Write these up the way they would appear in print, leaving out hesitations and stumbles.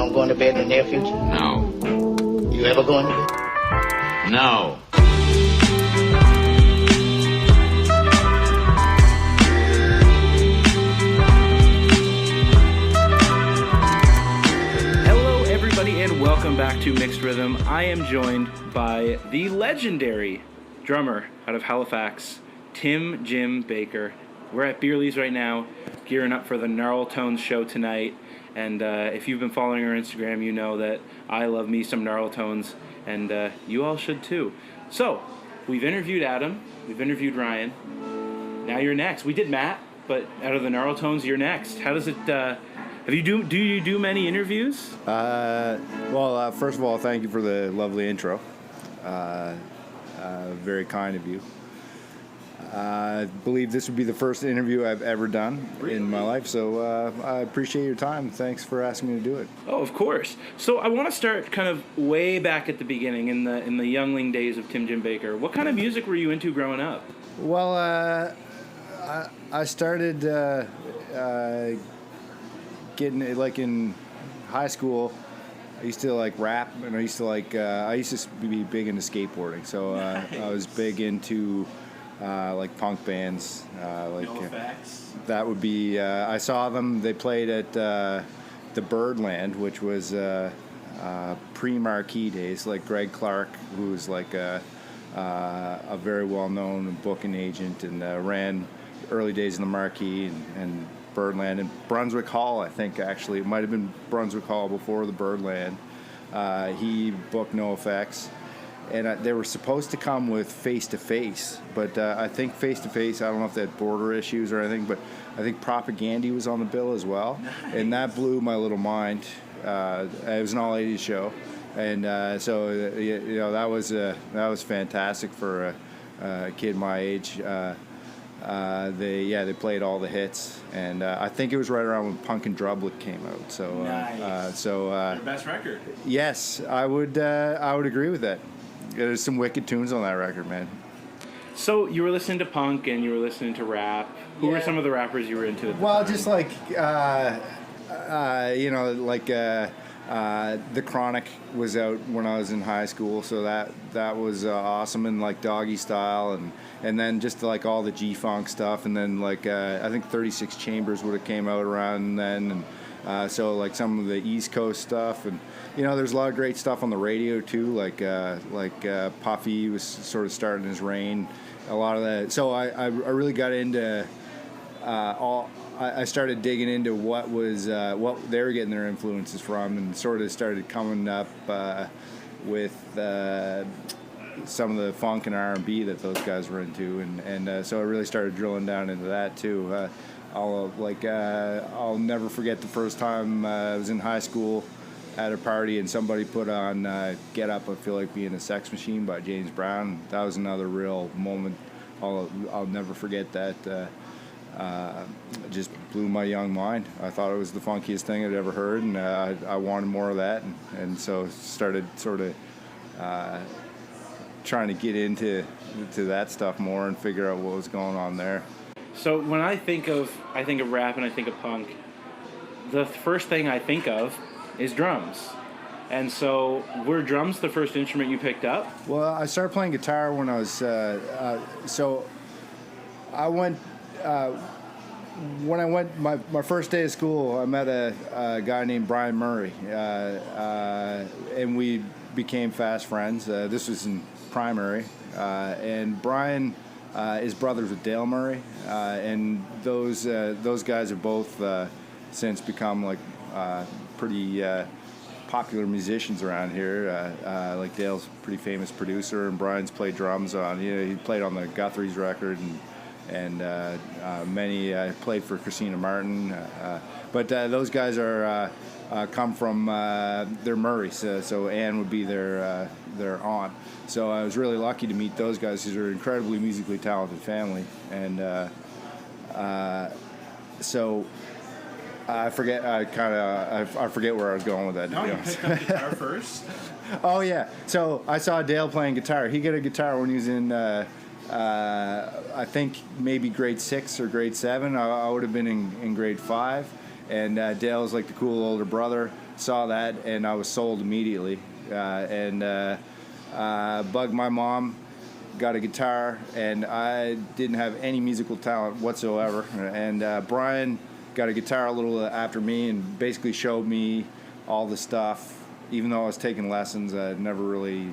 don't go into bed in the near future? No. You ever go into bed? No. Hello, everybody, and welcome back to Mixed Rhythm. I am joined by the legendary drummer out of Halifax, Tim Jim Baker. We're at Beerley's right now, gearing up for the Mellotones show tonight. And if you've been following our Instagram, you know that I love me some Mellotones, and you all should too. So, we've interviewed Adam, we've interviewed Ryan. Now you're next. We did Matt, but out of the Mellotones, you're next. How does it? Do you do many interviews? Well, first of all, thank you for the lovely intro. Very kind of you. I believe this would be the first interview I've ever done in my life, so I appreciate your time. Thanks for asking me to do it. Oh, of course. So I want to start kind of way back at the beginning, in the youngling days of Tim Jim Baker. What kind of music were you into growing up? Well, I started getting, like, in high school. I used to like rap, and I used to be big into skateboarding. So I was big into like punk bands, like that would be. I saw them. They played at the Birdland, which was pre-Marquee days. Like Greg Clark, who was like a very well-known booking agent and ran early days in the Marquee and Birdland and Brunswick Hall. I think actually it might have been Brunswick Hall before the Birdland. He booked NoFX. And they were supposed to come with Face to Face, but I think Face to Face, I don't know if they had border issues or anything, but I think Propaganda was on the bill as well. Nice. And that blew my little mind. It was an all-80s show. And so, you know, that was fantastic for a kid my age. They played all the hits, and I think it was right around when Punk and Drublic came out. So, nice. Their best record. Yes, I would agree with that. There's some wicked tunes on that record, man. So you were listening to punk and you were listening to rap. Who were some of the rappers you were into at the time? Just like, The Chronic was out when I was in high school, so that was awesome, and like Doggy Style, and then just like all the G-Funk stuff, and then like I think 36 Chambers would have came out around then, and so like some of the East Coast stuff, and you know there's a lot of great stuff on the radio too, like Puffy was sort of starting his reign, a lot of that. So I really got into I started digging into what they were getting their influences from, and sort of started coming up with some of the funk and R&B that those guys were into, and so I really started drilling down into that too. I'll never forget the first time I was in high school at a party and somebody put on "Get Up, I Feel Like Being a Sex Machine" by James Brown. That was another real moment. I'll never forget that. It just blew my young mind. I thought it was the funkiest thing I'd ever heard, and I wanted more of that, and so started sort of trying to get into that stuff more and figure out what was going on there. So when I think of rap and I think of punk, the first thing I think of is drums. And so, were drums the first instrument you picked up? Well, I started playing guitar when I was, so I went, when I went, my first day of school, I met a guy named Brian Murray, and we became fast friends. This was in primary, and Brian is brothers with Dale Murray, and those guys have both since become like pretty popular musicians around here. Like Dale's a pretty famous producer, and Brian's played drums on. He played on the Guthrie's record, and many played for Christina Martin. But those guys are come from they're Murrays, so Anne would be their aunt. So I was really lucky to meet those guys, because they're an incredibly musically talented family, and so. I forget where I was going with that. No, you picked up guitar first? Oh, yeah. So I saw Dale playing guitar. He got a guitar when he was in, I think, maybe grade 6 or grade 7. I would have been in grade 5. And Dale was like the cool older brother. saw that, and I was sold immediately. Bugged my mom, got a guitar, and I didn't have any musical talent whatsoever. And Brian got a guitar a little after me and basically showed me all the stuff. Even though I was taking lessons, it never really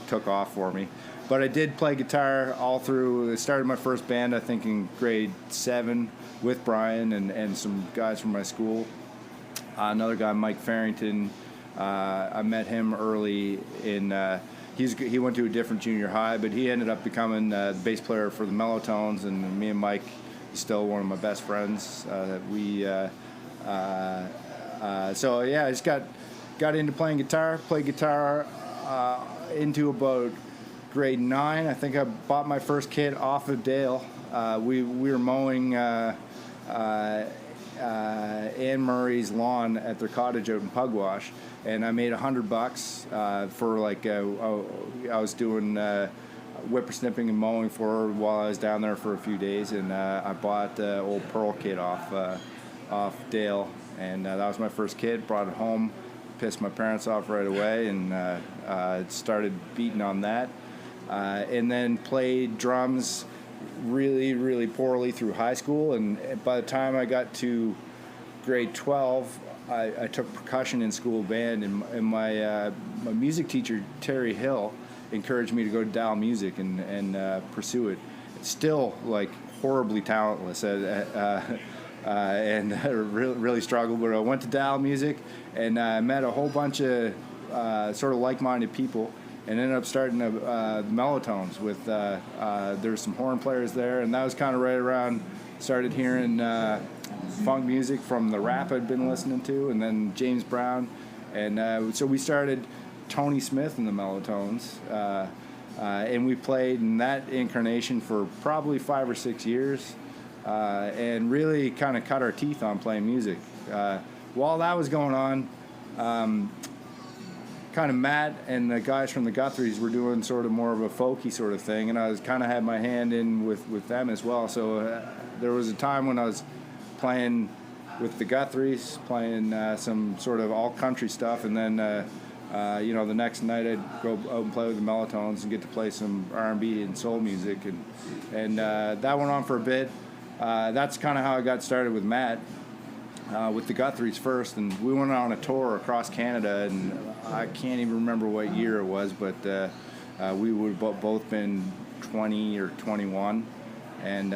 took off for me. But I did play guitar all through. I started my first band, I think, in grade 7 with Brian and some guys from my school. Another guy, Mike Farrington, I met him early in... he went to a different junior high, but he ended up becoming the bass player for the Mellotones, and me and Mike is still one of my best friends. So yeah, I just got into playing guitar. Played guitar into about grade 9. I think I bought my first kit off of Dale. We were mowing Anne Murray's lawn at their cottage out in Pugwash, and I made $100 for like I was doing whippersnipping and mowing for her while I was down there for a few days, and I bought the old Pearl kit off Dale, and that was my first kit. Brought it home, pissed my parents off right away, and started beating on that, and then played drums really, really poorly through high school, and by the time I got to grade 12, I took percussion in school band, and my music teacher, Terry Hill, encouraged me to go to Dow Music and pursue it. Still, like, horribly talentless, and really struggled, but I went to Dow Music, and I met a whole bunch of sort of like-minded people, and ended up starting the Mellotones with, there's some horn players there, and that was kind of right around, started hearing funk music from the rap I'd been listening to, and then James Brown, and so we started Tony Smith and the Mellotones, and we played in that incarnation for probably 5 or 6 years, and really kind of cut our teeth on playing music. While that was going on, kind of Matt and the guys from the Guthries were doing sort of more of a folky sort of thing, and I was kind of had my hand in with them as well. So there was a time when I was playing with the Guthries, playing some sort of all country stuff, and then the next night I'd go out and play with the Mellotones and get to play some R&B and soul music, and that went on for a bit. That's kind of how I got started with Matt. With the Guthries first, and we went on a tour across Canada, and I can't even remember what year it was, but we would both been 20 or 21, and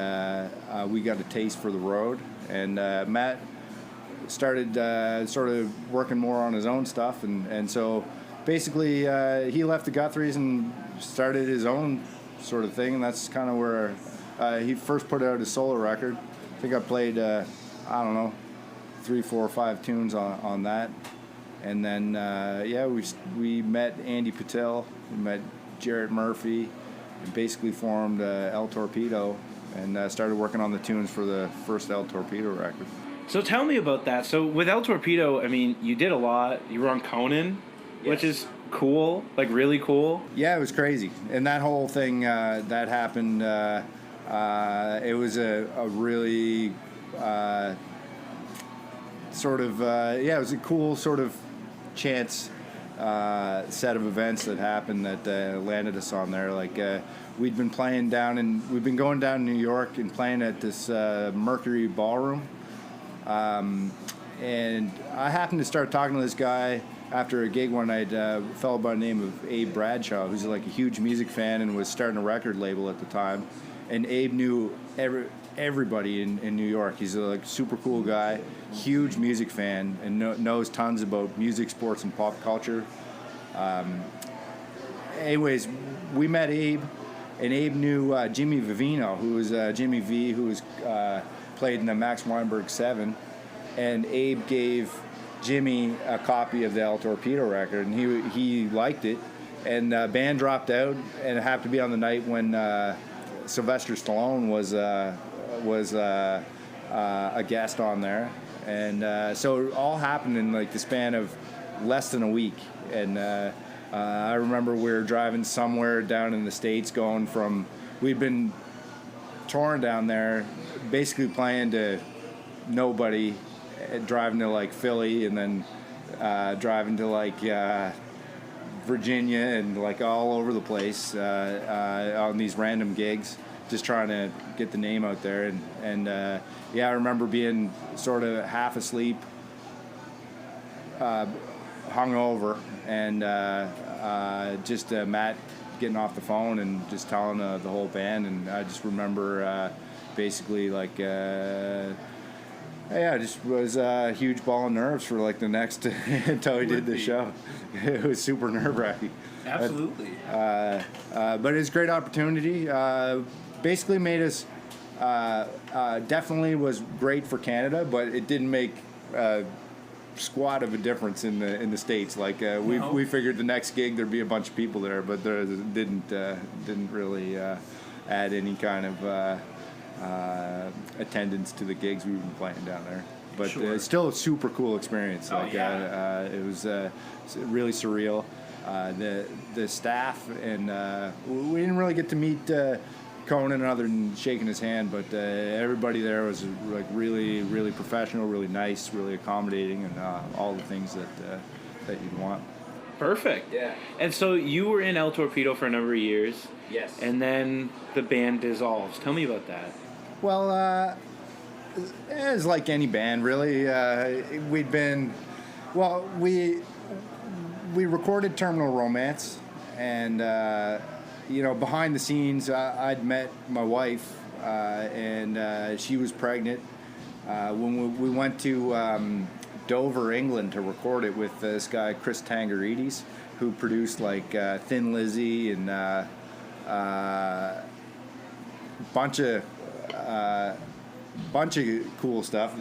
we got a taste for the road, and Matt started sort of working more on his own stuff, and so basically he left the Guthries and started his own sort of thing, and that's kind of where he first put out his solo record. I think I played, I don't know, 3, 4, 5 tunes on that, and then we met Andy Patel, we met Jarrett Murphy, and basically formed El Torpedo, and started working on the tunes for the first El Torpedo record. So tell me about that. So with El Torpedo, I mean, you did a lot. You were on Conan, Yes. which is cool, like really cool. Yeah, it was crazy, and that whole thing that happened. It was a really sort of it was a cool sort of chance set of events that happened that landed us on there. Like we'd been going down to New York and playing at this Mercury Ballroom, and I happened to start talking to this guy after a gig one night, a fellow by the name of Abe Bradshaw, who's like a huge music fan and was starting a record label at the time, and Abe knew everybody in New York. He's a super cool guy, huge music fan, and knows tons about music, sports, and pop culture. Anyways, we met Abe, and Abe knew Jimmy Vivino, who was Jimmy V, who was played in the Max Weinberg 7, and Abe gave Jimmy a copy of the El Torpedo record, and he liked it, and the band dropped out, and it happened to be on the night when Sylvester Stallone was a guest on there, and so it all happened in like the span of less than a week. And I remember we were driving somewhere down in the States, we'd been touring down there, basically playing to nobody, driving to like Philly, and then driving to like Virginia and like all over the place on these random gigs, just trying to get the name out there. And I remember being sort of half asleep, hungover, and just Matt getting off the phone and just telling the whole band. And I just remember basically like I just was a huge ball of nerves for like the next until we did the show. It was super nerve-wracking. Absolutely. But it was a great opportunity. Basically made us definitely was great for Canada, but it didn't make squat of a difference in the States. Like we figured the next gig there'd be a bunch of people there, but there didn't really add any kind of attendance to the gigs we've been playing down there. But it's still a super cool experience. It was really surreal. The staff and we didn't really get to meet Conan other than shaking his hand, but everybody there was like really, really professional, really nice, really accommodating, and all the things that you'd want. Perfect. Yeah. And so you were in El Torpedo for a number of years. Yes. And then the band dissolves. Tell me about that. Well, it's like any band, really. We recorded Terminal Romance, and behind the scenes, I'd met my wife, and she was pregnant. When we went to Dover, England, to record it with this guy Chris Tangarides, who produced like Thin Lizzy and bunch of cool stuff.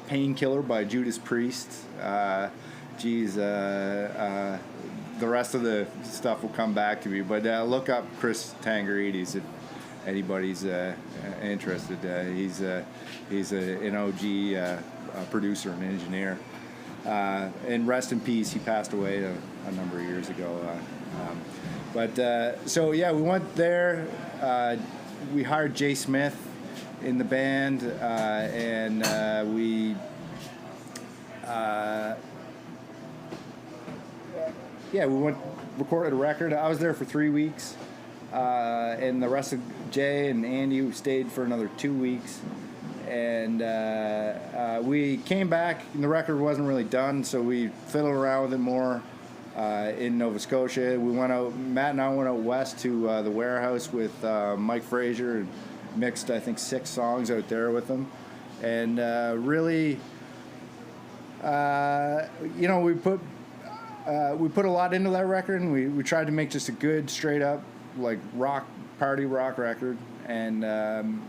Painkiller by Judas Priest. The rest of the stuff will come back to me, but look up Chris Tangarides if anybody's interested. He's an OG producer and engineer. And rest in peace, he passed away a number of years ago. We went there. We hired Jay Smith in the band, and we went recorded a record. I was there for 3 weeks, and the rest of Jay and Andy stayed for another 2 weeks. And we came back, and the record wasn't really done, so we fiddled around with it more in Nova Scotia. Matt and I went out west to the Warehouse with Mike Frazier and mixed, I think, 6 songs out there with him. And really, we put a lot into that record, and we tried to make just a good, straight up, like party rock record. And then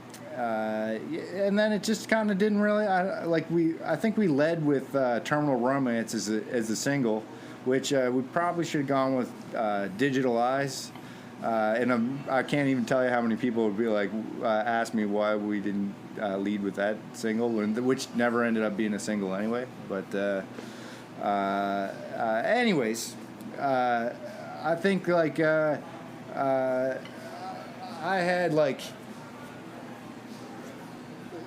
it just kind of didn't really. I think we led with Terminal Romance as a single, which we probably should have gone with Digital Eyes. And I can't even tell you how many people would be like, ask me why we didn't lead with that single, which never ended up being a single anyway. But anyways, I think like I had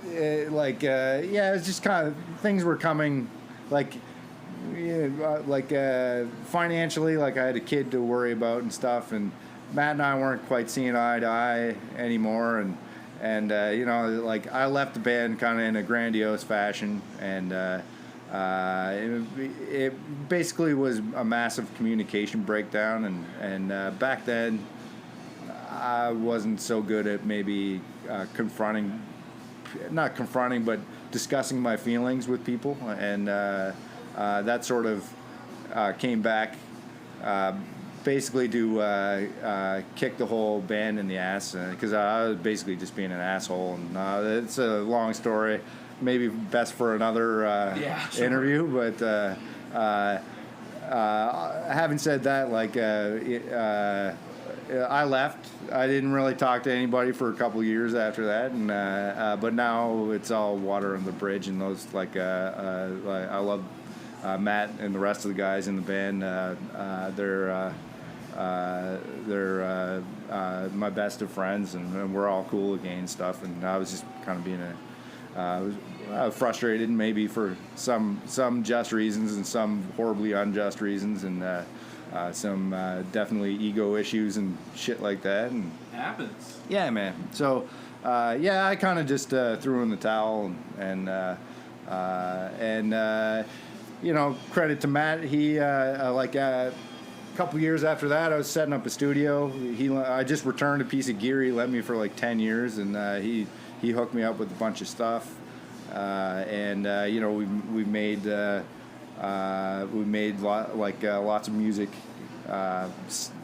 it was just kind of things were coming financially, like I had a kid to worry about and stuff, and Matt and I weren't quite seeing eye to eye anymore, and I left the band kind of in a grandiose fashion, and it basically was a massive communication breakdown, and back then I wasn't so good at maybe not confronting, but discussing my feelings with people, and that sort of came back basically to kick the whole band in the ass, because I was basically just being an asshole, and it's a long story, maybe best for another interview, but having said that, I left. I didn't really talk to anybody for a couple of years after that, and but now it's all water under the bridge. And those I love Matt and the rest of the guys in the band. They're my best of friends, and we're all cool again and stuff. And I was just kind of being was frustrated maybe for some just reasons and some horribly unjust reasons, and some definitely ego issues and shit like that. And It happens. yeah, man. So I kind of just threw in the towel, and credit to Matt. He a couple years after that, I was setting up a studio. I just returned a piece of gear he lent me for like 10 years, and he hooked me up with a bunch of stuff. We made lots of music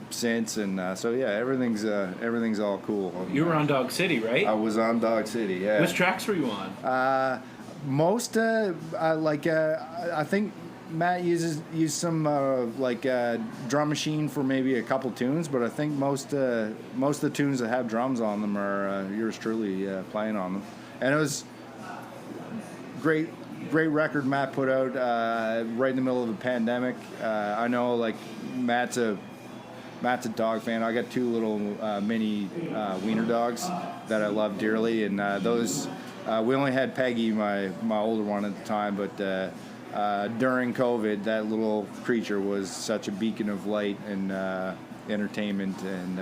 since, and so yeah, everything's all cool. You were on Dog City, right? I was on Dog City. Yeah. Which tracks were you on? I think Matt used some drum machine for maybe a couple tunes, but I think most of the tunes that have drums on them are yours truly playing on them, and it was great record Matt put out right in the middle of the pandemic. I know like Matt's a dog fan. I got two little mini wiener dogs that I love dearly, and those we only had Peggy, my older one at the time, but during COVID, that little creature was such a beacon of light and entertainment, and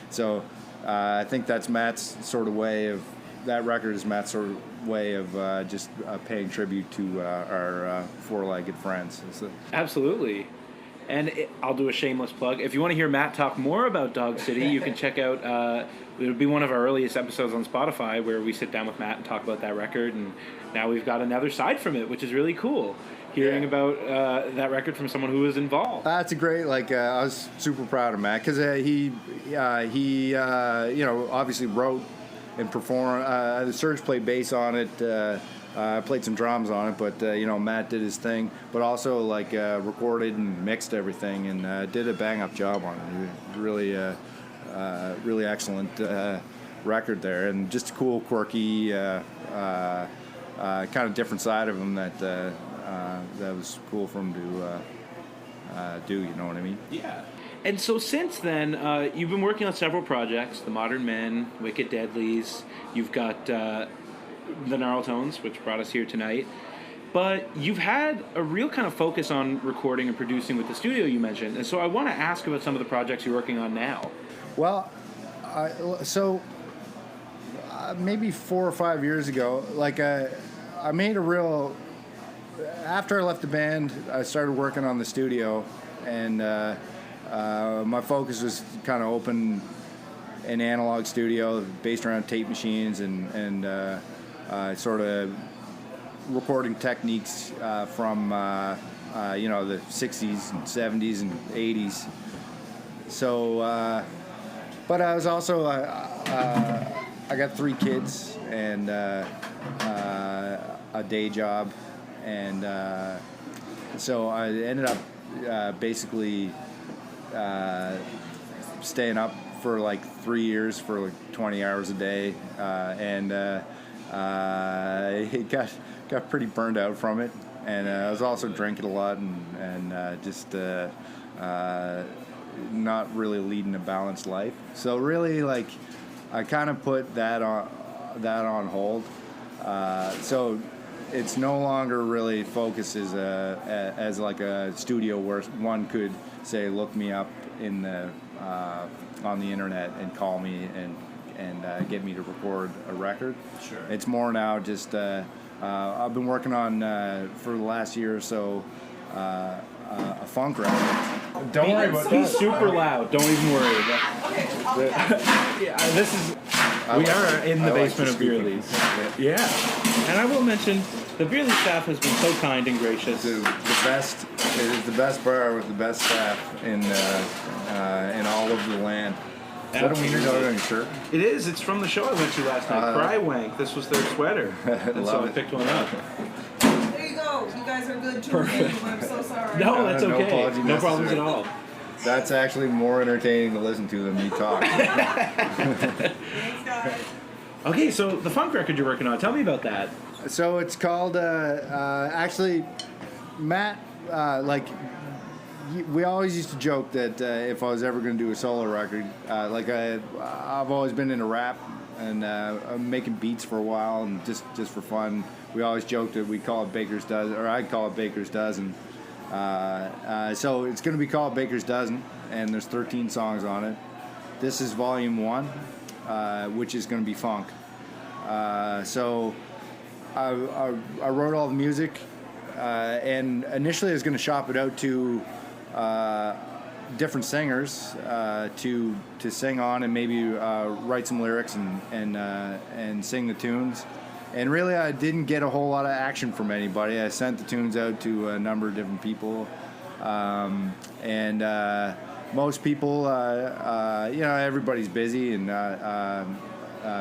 so I think that's Matt's sort of way of. That record is Matt's sort of way of just paying tribute to our four-legged friends. Absolutely. And I'll do a shameless plug. If you want to hear Matt talk more about Dog City, you can check out, it would be one of our earliest episodes on Spotify where we sit down with Matt and talk about that record. And now we've got another side from it, which is really cool. Hearing about that record from someone who was involved. That's a great, I was super proud of Matt because he obviously wrote and performed. The Surge played bass on it. I played some drums on it, but Matt did his thing. But also recorded and mixed everything and did a bang up job on it. Really, really excellent record there, and just a cool, quirky, kind of different side of him that was cool for him to do. You know what I mean? Yeah. And so since then, you've been working on several projects, The Modern Men, Wicked Deadlies. You've got the Mellotones, which brought us here tonight. But you've had a real kind of focus on recording and producing with the studio you mentioned. And so I want to ask about some of the projects you're working on now. Well, maybe 4 or 5 years ago, I made a real... After I left the band, I started working on the studio, and... my focus was kind of open an analog studio based around tape machines and sort of recording techniques from the 60s and 70s and 80s. So, but I was also I got 3 kids and a day job, and so I ended up basically. Staying up for 3 years for 20 hours a day, and it got pretty burned out from it, and I was also drinking a lot and just not really leading a balanced life. So really, I kind of put that on hold. So it's no longer really focused as a studio where one could say, look me up in the on the internet and call me and get me to record a record. Sure. It's more now just I've been working on for the last year or so a funk record. Don't worry about that. He's super loud. Don't even worry. Yeah, this is. We are in the basement of Beerley's. Yeah, and I will mention the Beerley staff has been so kind and gracious. The best. It is the best bar with the best staff in all of the land. Is that a wiener dog on your shirt? It is. It's from the show I went to last night. Cry Wank. This was their sweater, and so I picked one up. There you go. You guys are good too. Perfect. I'm so sorry. No, that's No okay. apology No problems at necessary. all. That's actually more entertaining to listen to than me talk. Thanks, guys. Okay, so the funk record you're working on. Tell me about that. So it's called actually Matt we always used to joke that if I was ever going to do a solo record, I've always been into rap and I'm making beats for a while, and just for fun, we always joked that we call it Baker's Dozen, or I'd call it Baker's Dozen. So it's going to be called Baker's Dozen, and there's 13 songs on it. This is volume 1, which is going to be funk. So I wrote all the music, and initially I was going to shop it out to different singers to sing on and maybe write some lyrics and sing the tunes. And really, I didn't get a whole lot of action from anybody. I sent the tunes out to a number of different people, and most people, everybody's busy, and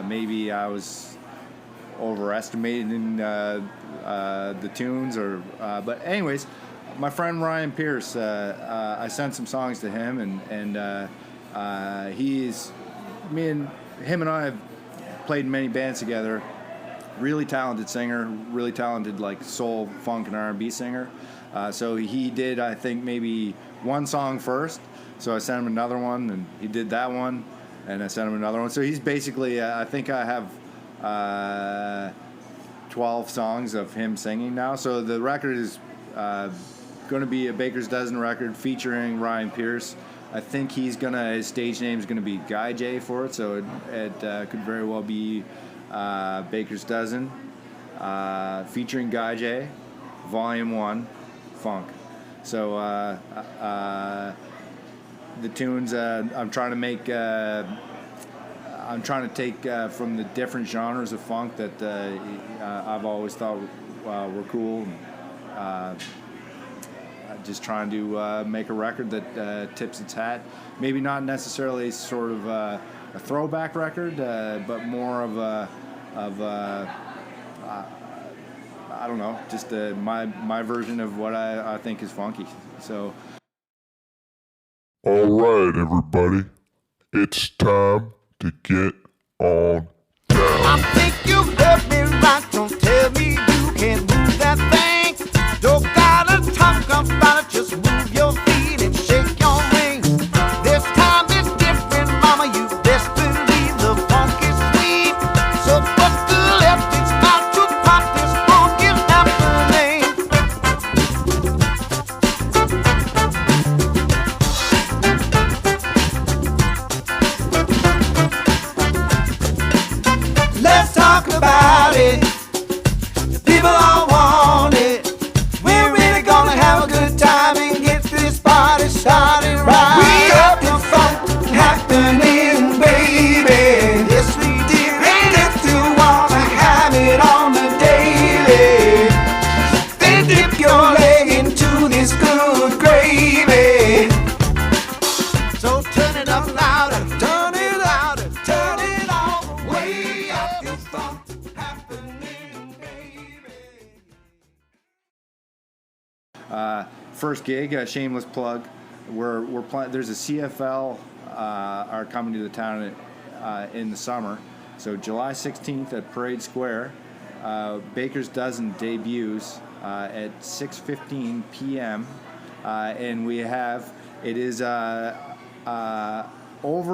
maybe I was overestimating the tunes, but anyways, my friend Ryan Pierce, I sent some songs to him, and me and him and I have played in many bands together. Really talented singer, really talented like soul, funk, and R&B singer. So he did, I think, maybe one song first. So I sent him another one, and he did that one, and I sent him another one. So he's basically, I think I have 12 songs of him singing now. So the record is going to be a Baker's Dozen record featuring Ryan Pierce. I think his stage name is going to be Guy J for it, so it could very well be Baker's Dozen, featuring Guy J, Volume 1, Funk. So the tunes I'm trying to take from the different genres of funk that I've always thought were cool. Just trying to make a record that tips its hat. Maybe not necessarily sort of a throwback record, but more of I don't know, just my version of what I think is funky. So. All right, everybody, it's time to get on down. I think you heard me right. Don't tell me you can't move that thing. Don't gotta talk about it. Just move your feet and shake your ring. This time is different, mama. You best believe the funk is sweet. So buckle up, it's about to pop. This funk is happening. Let's talk about it. The people all want it. We're really gonna have a good time and get this party started right. We up the funk happening, baby. Yes, we did. And if you wanna have it on the daily, then dip your leg into this good gravy. So turn it up louder, turn it louder, turn it all the way up. The funk happening, baby. First gig, a shameless plug. We're playing. There's a CFL are coming to the town in the summer. So July 16th at Parade Square, Baker's Dozen debuts at 6:15 p.m. And it is over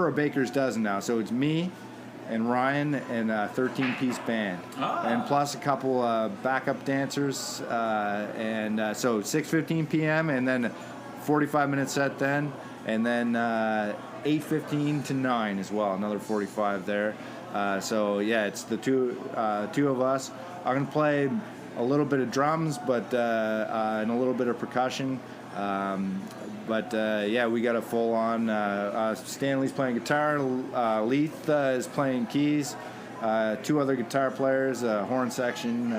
a Baker's Dozen now. So it's me and Ryan and a 13-piece band, and plus a couple backup dancers, so 6:15 p.m. and then 45-minute set then, and then 8:15 to 9 as well, another 45 there. So yeah, it's the two of us. I'm gonna play a little bit of drums, but and a little bit of percussion. Yeah, we got a full-on. Stanley's playing guitar. Leith is playing keys. Two other guitar players, horn section,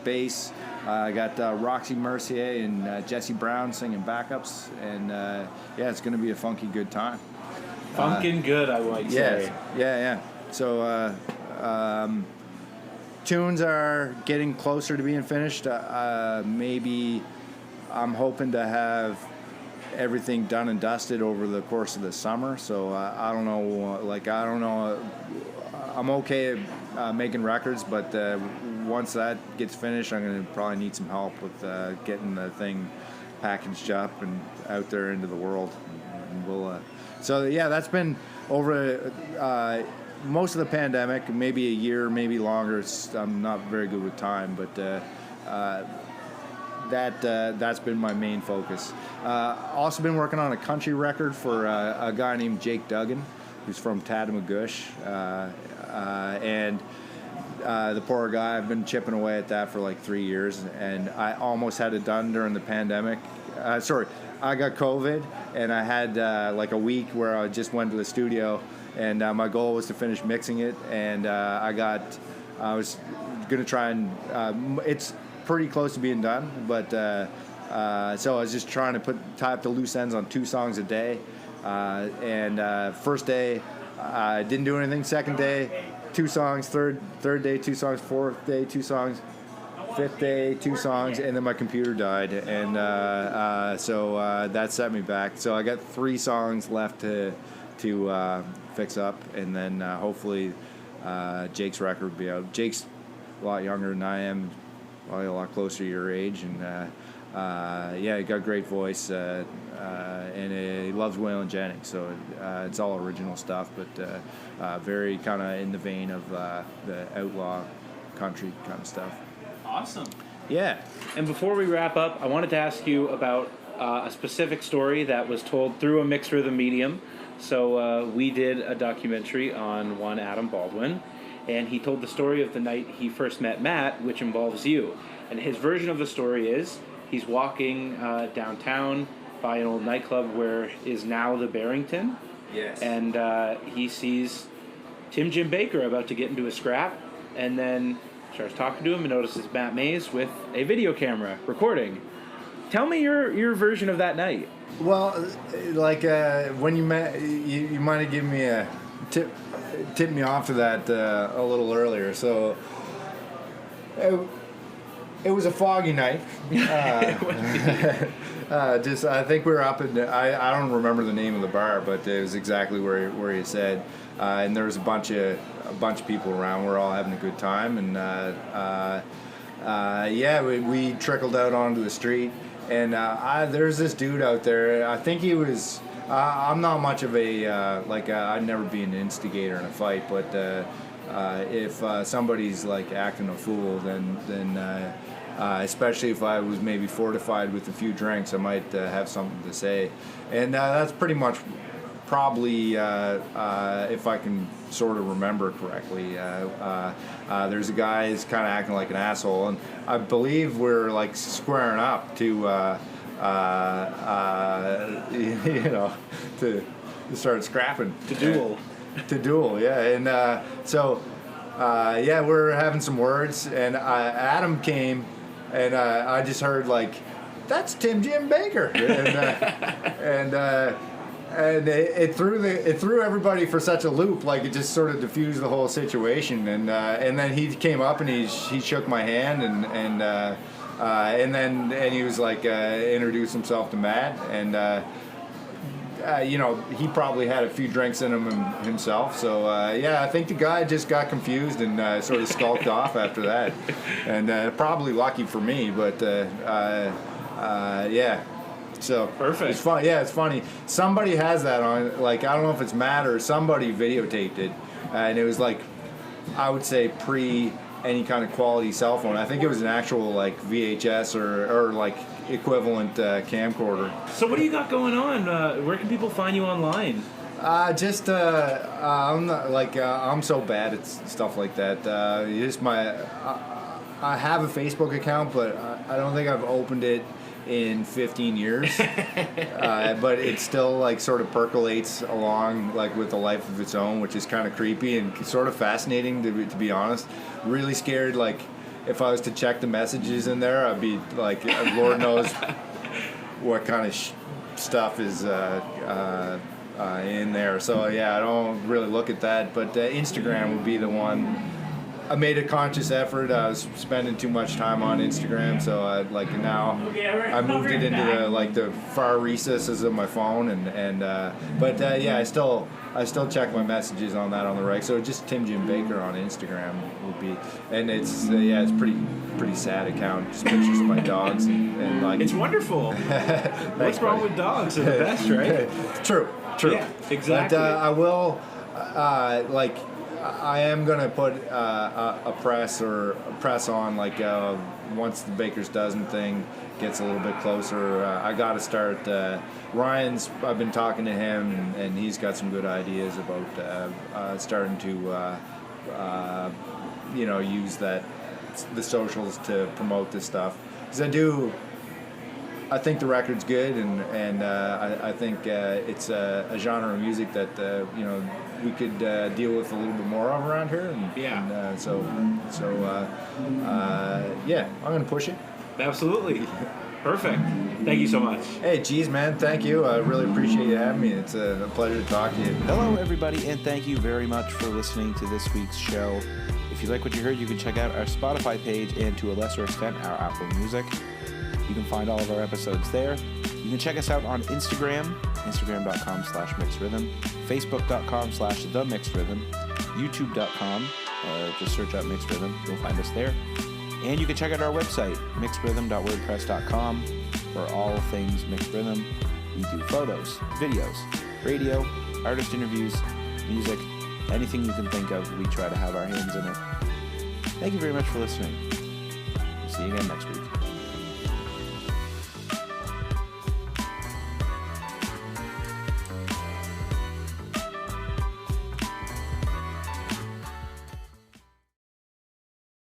bass. I got Roxy Mercier and Jesse Brown singing backups, and yeah, it's going to be a funky good time. Funkin' good, I might say. Yeah. So tunes are getting closer to being finished. Maybe I'm hoping to have everything done and dusted over the course of the summer. So I don't know. I don't know. I'm okay making records, but once that gets finished, I'm going to probably need some help with getting the thing packaged up and out there into the world. And we'll, so yeah, that's been over most of the pandemic, maybe a year, maybe longer. I'm not very good with time, but that's been my main focus. Also been working on a country record for a guy named Jake Duggan, who's from Tatamagouche, and the poor guy, I've been chipping away at that for like 3 years, and I almost had it done during the pandemic. I got COVID, and I had like a week where I just went to the studio, and my goal was to finish mixing it, and I was gonna try and it's pretty close to being done, but so I was just trying to tie up the loose ends on 2 songs a day, and first day I didn't do anything. Second day, 2 songs. Third day, 2 songs. Fourth day, 2 songs. Fifth day, 2 songs, and then my computer died, and so that set me back. So I got 3 songs left to fix up, and then hopefully Jake's record will be out. Jake's a lot younger than I am, probably a lot closer to your age, and yeah, he got a great voice, and he loves Waylon Jennings, so it's all original stuff, but very kind of in the vein of the outlaw country kind of stuff. Awesome. Yeah. And before we wrap up, I wanted to ask you about a specific story that was told through a mixed rhythm medium. So we did a documentary on one Adam Baldwin, and he told the story of the night he first met Matt, which involves you. And his version of the story is he's walking downtown by an old nightclub where is now the Barrington. Yes. And he sees Jim Baker about to get into a scrap, and then starts talking to him and notices Matt Mays with a video camera recording. Tell me your version of that night. Well, like when you met, you might have given me a tipped me off to that a little earlier. So it was a foggy night. Just I think we were up in I don't remember the name of the bar, but it was exactly where you said, and there was a bunch of people around. We're all having a good time, and yeah, we trickled out onto the street, and there's this dude out there. I think he was. I'm not much of a I'd never be an instigator in a fight, but if somebody's like acting a fool, then especially if I was maybe fortified with a few drinks, I might have something to say, and that's pretty much probably if I can sort of remember correctly. There's a guy who's kind of acting like an asshole, and I believe we're like squaring up to you know, to start scrapping, to duel, yeah. And so yeah, we're having some words, and Adam came, and I just heard like, that's Jim Baker, and it threw everybody for such a loop. Like it just sort of diffused the whole situation, and then he came up and he shook my hand, and then he was like introduced himself to Matt, and you know, he probably had a few drinks in him himself. So yeah, I think the guy just got confused and sort of skulked off after that, and probably lucky for me, but yeah. So perfect. It's fun. Yeah, it's funny. Somebody has that on. Like I don't know if it's Matt or somebody videotaped it, and it was like, I would say pre any kind of quality cell phone. I think it was an actual like VHS or like equivalent camcorder. So what do you got going on? Where can people find you online? Just I'm not, like I'm so bad at stuff like that. Just I have a Facebook account, but I don't think I've opened it in 15 years, but it still like sort of percolates along like with a life of its own, which is kind of creepy and sort of fascinating to be honest. Really scared, like if I was to check the messages in there, I'd be like, Lord knows what kind of stuff is in there. So yeah, I don't really look at that, but Instagram would be the one I made a conscious effort. I was spending too much time on Instagram, so I moved it into the far recesses of my phone, but I still check my messages on that on the right. So just Tim Jim Baker on Instagram would be, and it's pretty sad account. Just pictures of my dogs and like. It's wonderful. What's wrong with dogs? They're the best, right? True. Yeah, exactly. But I will I am gonna put a press on once the Baker's Dozen thing gets a little bit closer. I got to start. Ryan's. I've been talking to him, and he's got some good ideas about starting to use the socials to promote this stuff, because I think the record's good, and I think it's a genre of music that we could deal with a little bit more of around here, I'm gonna push it. Absolutely. Perfect. Thank you so much. Hey, geez, man, thank you. I really appreciate you having me. It's a pleasure to talk to you. Hello, everybody, and thank you very much for listening to this week's show. If you like what you heard, you can check out our Spotify page and, to a lesser extent, our Apple Music. You can find all of our episodes there. You can check us out on Instagram, instagram.com/mixedrhythm, facebook.com/themixedrhythm, youtube.com, just search out Mixed Rhythm, you'll find us there. And you can check out our website, mixedrhythm.wordpress.com, for all things Mixed Rhythm. We do photos, videos, radio, artist interviews, music, anything you can think of, we try to have our hands in it. Thank you very much for listening. See you again next week.